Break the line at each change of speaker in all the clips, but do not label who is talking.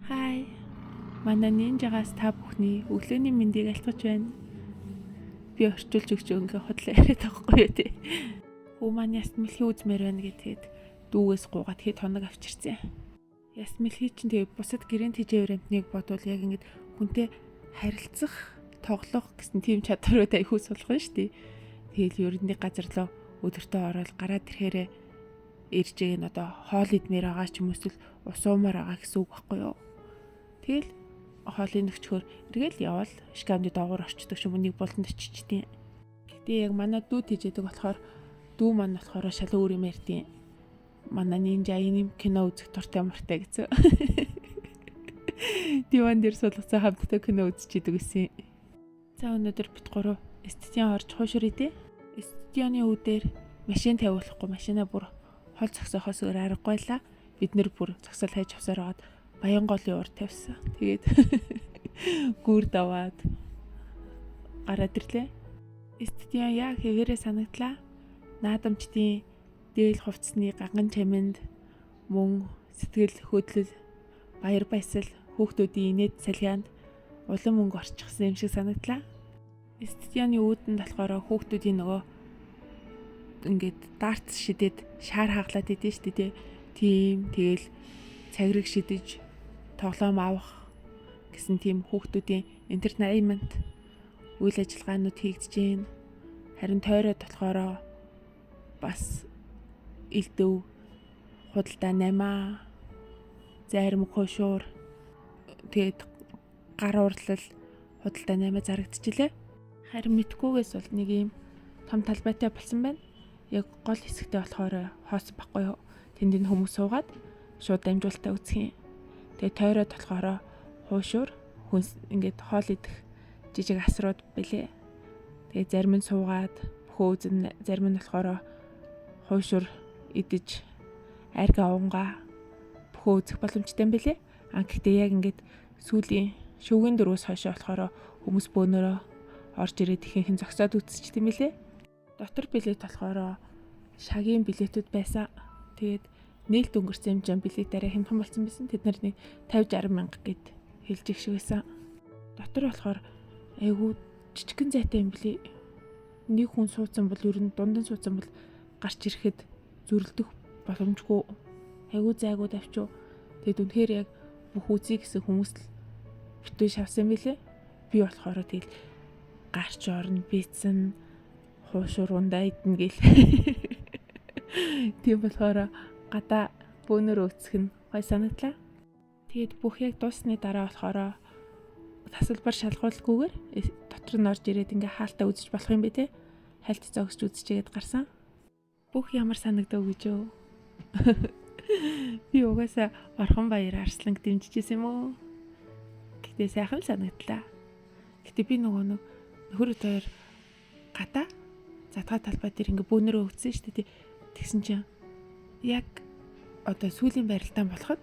Хай. Манай нинжагаас та бүхний өглөөний мэндийг альтгаж байна. Би орчуулж өгч ингээ хотлоо яриад байгаа байхгүй юу те. Хүү маань яст мэлхий үзмээр байна гэдгээд дүүгээс гуугаад хэд хоног авчирсан. Яст мэлхий чинь тэгээ бусад гэрээний тэжээвэр амтныг бодвол яг ингээд хүнтэй харилцах, тоглох гэсэн тийм чадварууд айхүү сулхан шүү дээ. Тэгэл ерөнхий газар руу өдөртөө ороод гараад ирэхээрээ иржээг нь одоо хоол идмээр байгаа ч юм уу эсвэл ус уумаар байгаа гэсэн үг байхгүй юу. Тэгэл хоолыг нөхчхөр эргээл явал шкамд доогуур орчдөг ч юм уу нэг болонд очичдیں۔ Гэтэ яг манай дүү тэжээдэг болохоор дүү маань болохоор шал өөр юм ярьдیں۔ Манай нинжа ийм кино үзэх дуртай мартай гэсэн. Диван дээр суулгацсан хамтдаа кино үзчихийдэг гэсэн. За өнөөдөр бит гурав студион орж хуушраа дээ. Студионы үүдээр машин тавиулахгүй машинаа бүр хол зогсоохоос өөр аргагүй л бид нэр бүр зогсол хайж авсаар агаад Баянголын уур тавьсан. Тэгээд гүр даваад гараад ирлээ. Студион яг хэвээрээ санагдлаа. Наадамчдын дээл хувцсны ганган чаминд мөн сэтгэл хөдлөл баяр баясал хүүхдүүдийн инээд салхианд улам мөнгө орчихсан юм шиг санагдлаа. Студионы үүдэн болохоор хүүхдүүдийн нөгөө ингээд дартс шидэд шаар хаглаад идэв шүү дээ. Тийм тэгэл цагрыг шидэж тоглоом авах гэсэн тийм хүүхдүүдийн entertainment үйл ажиллагаанууд хийгдэж байна. Харин тойроод болохоор бас элдв худалдаа 8 зарим хошуур тэгээд гар урлал худалдаа 8 зарагдчихлээ. Харин мэдхгүйгээс бол нэг юм том талбайтай болсон байна. Яг гол хэсэгтээ болохоор хоосон байхгүй юу. Тэнд энэ хүмүүс суугаад шууд дамжуулалтаа үзэх юм. Тэгээ тойроод болохоор хуушур хүнс ингээд хоол идэх жижиг асрууд бэлээ. Тэгээ зарим нь суугаад бөхөө зарим нь болохоор хуушур идэж арга авангаа бөхөө үзэх боломжтой юм бэлээ. Гэхдээ яг ингээд сүүлийн шөвгийн дөрвөөс хойшоо болохоор хүмүүс бөөнөрөө орж ирээд ихэнх нь зогсоод үзчихсэн юм бэлээ. Дотор билет болохоор шагийн билетүүд байсан. Тэгээд нээлт өнгөрсөн хэмжээний билетаараа хямдхан болсон байсан. Тэд нар нэг 50-60 мянга гэд хэлж их шиг байсан. Дотор болохоор айгүй жижигхэн зайтай юм билий. Нэг хүн суудсан бол ер нь дундан суудсан бол гарч ирэхэд зөрлөдөх боломжгүй. Айгүй зайгуу давчуу. Тэгэд үнэхээр яг бүх үзье гэсэн хүмүүс л битүү шавсан билээ. Би болохоор тэгэл гарч орно бийцэн хуушуурундаа идэнэ гэл. Тийм болохоор гадаа бөөнөр өцөх нь гой санагдлаа. Тэгээд бүх яг дуусны дараа болохоор тасалбар шалгуулгүйгээр дотор нь орж ирээд ингээ хаалтаа үзэж болох юм бэ те. Хальт зогсож үзчихээд гарсан. Бүх ямар санагдав гэж юу? Би угаасаа Орхон баяр Арсланг дэмжижсэн юм уу? Гэтэ сайхан санагдлаа. Гэтэ би нөгөө нөхөр тойр гадаа задгаа талбай дээр ингээ бөөнөрөө өгсөн шүү дээ. Тэгсэн чинь яг одоо сүүлийн барилдаан болоход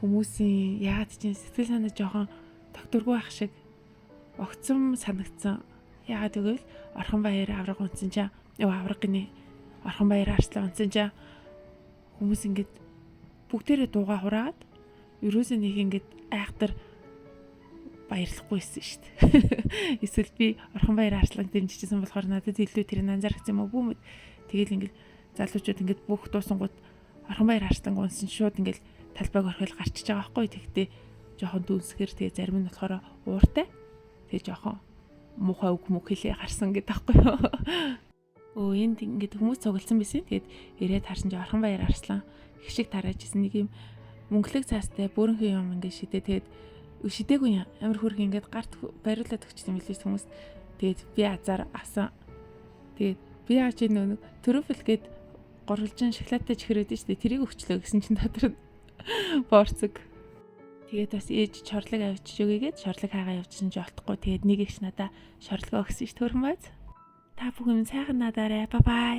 хүмүүсийн яагаад ч сэтгэл санаа жоохон тогтургүй байх шиг огцом санагдсан. Яагаад гэвэл Орхон баяр авраг унтсан чинь авраг гинэ Орхон баяр Арслан унтсан чинь хүмүүс ингээд бүгдээрээ дууга хураад ерөөсөө нэг ингээд айхтар баярлахгүйсэн шүү дээ. Эсвэл би Орхон баяр Арсланг дэмжижсэн болохоор надад илүү тэр анзаарчихсан юм уу бүүмэд. Тэгэл ингээд залуучууд ингээд бүх дуусангууд Орхон баяр Арсланг унсан шууд ингээд талбайг орхиол гарчиж байгаа байхгүй. Тэгтээ жоохон дүнсгэр тэгээ зарим нь болохоор ууртай. Тэгээ жоохон муухай үг мөх хэлээ гарсан гэдэг байхгүй юу. Өө энд ингээд хүмүүс цугласан байсан. Тэгээд ирээд харсан чинь Орхон баяр Арслан их шиг тараажсэн нэг юм мөнгөлөг цаастай бүрэнхэн юм ингээд шидээ. Тэгээд шидээгүй амар хөрх ингээд гарт бариулаад өгчсөн юм лээ хүмүүс. Тэгээд би азар авсан. Тэгээд би яаж нэг трюфл гээд горилжин шоколадтай чихрээд штэ тэрийг өгчлөө гэсэн чинь дотор борцог. Тэгээд бас ээж шорлог авчиж өгөөгээд шорлог хаагаа явуулсан чи олдохгүй. Тэгээд нэг ихч надаа шорлогоо өгсөн ш төрхөн байц. Та бүхэн сайхан надаарай. Бай бай.